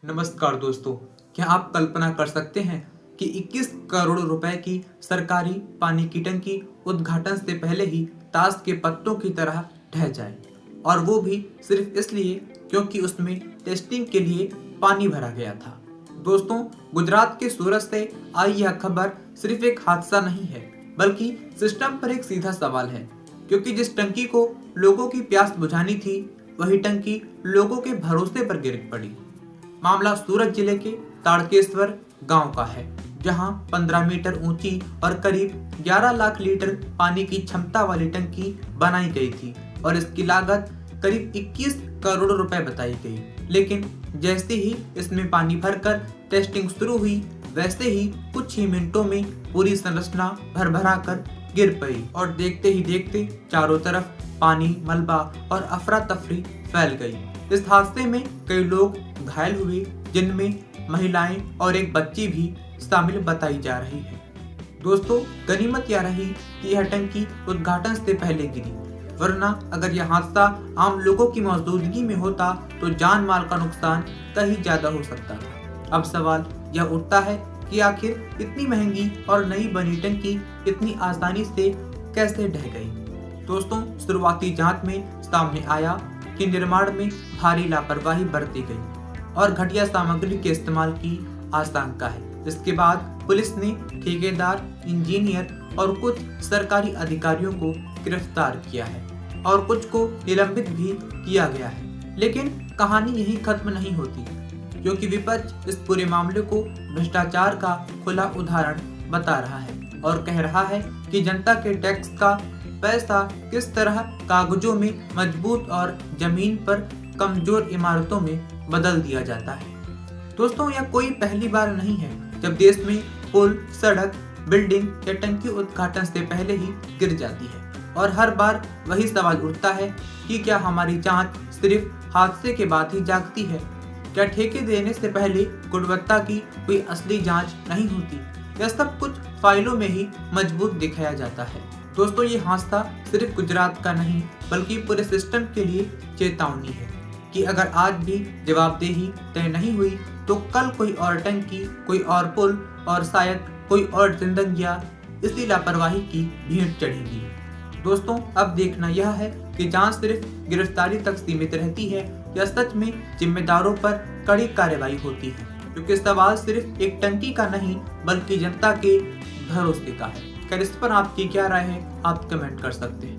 नमस्कार दोस्तों, क्या आप कल्पना कर सकते हैं कि 21 करोड़ रुपए की सरकारी पानी की टंकी उद्घाटन से पहले ही ताश के पत्तों की तरह ढह जाए, और वो भी सिर्फ इसलिए क्योंकि उसमें टेस्टिंग के लिए पानी भरा गया था। दोस्तों, गुजरात के सूरत से आई यह खबर सिर्फ एक हादसा नहीं है, बल्कि सिस्टम पर एक सीधा सवाल है, क्योंकि जिस टंकी को लोगों की प्यास बुझानी थी, वही टंकी लोगों के भरोसे पर गिर पड़ी। मामला सूरत जिले के ताड़केश्वर गांव का है, जहां 15 मीटर ऊंची और करीब 11 लाख लीटर पानी की क्षमता वाली टंकी बनाई गई थी और इसकी लागत करीब 21 करोड़ रुपए बताई गई। लेकिन जैसे ही इसमें पानी भरकर टेस्टिंग शुरू हुई, वैसे ही कुछ ही मिनटों में पूरी संरचना भर कर गिर पड़ी और देखते ही देखते चारों तरफ पानी, मलबा और अफरा तफरी फैल गई। इस हादसे में कई लोग घायल हुए, जिनमें महिलाएं और एक बच्ची भी शामिल बताई जा रही है। दोस्तों, गनीमत यह रही कि यह टंकी उद्घाटन से पहले गिरी, वरना अगर यह हादसा आम लोगों की मौजूदगी में होता तो जान माल का नुकसान कहीं ज्यादा हो सकता था। अब सवाल यह उठता है कि आखिर इतनी महंगी और नई बनी टंकी इतनी आसानी से कैसे ढह गई। दोस्तों, शुरुआती जांच में सामने आया कि निर्माण में भारी लापरवाही बरती गई और घटिया सामग्री के इस्तेमाल की आशंका है। इसके बाद पुलिस ने ठेकेदार, इंजीनियर और कुछ सरकारी अधिकारियों को गिरफ्तार किया है और कुछ को निलंबित भी किया गया है। लेकिन कहानी यहीं खत्म नहीं होती, क्योंकि विपक्ष इस पूरे मामले को भ्रष्टाचार का खुला उदाहरण बता रहा है और कह रहा है कि जनता के टैक्स का पैसा किस तरह कागजों में मजबूत और जमीन पर कमजोर इमारतों में बदल दिया जाता है। दोस्तों, यह कोई पहली बार नहीं है जब देश में पुल, सड़क, बिल्डिंग या टंकी उद्घाटन से पहले ही गिर जाती है, और हर बार वही सवाल उठता है कि क्या हमारी जांच सिर्फ हादसे के बाद ही जागती है? क्या ठेके देने से पहले गुणवत्ता की कोई असली जांच नहीं होती? यह सब कुछ फाइलों में ही मजबूत दिखाया जाता है। दोस्तों, ये हादसा सिर्फ गुजरात का नहीं, बल्कि पूरे सिस्टम के लिए चेतावनी है कि अगर आज भी जवाबदेही तय नहीं हुई तो कल कोई और टंकी, कोई और पुल और शायद कोई और जिंदगियां इसी लापरवाही की भीड़ चढ़ेगी। दोस्तों, अब देखना यह है कि जांच सिर्फ गिरफ्तारी तक सीमित रहती है या सच में जिम्मेदारों पर कड़ी कार्रवाई होती है, क्योंकि सवाल सिर्फ एक टंकी का नहीं, बल्कि जनता के भरोसे का है। इस पर आपकी क्या राय है, आप कमेंट कर सकते हैं।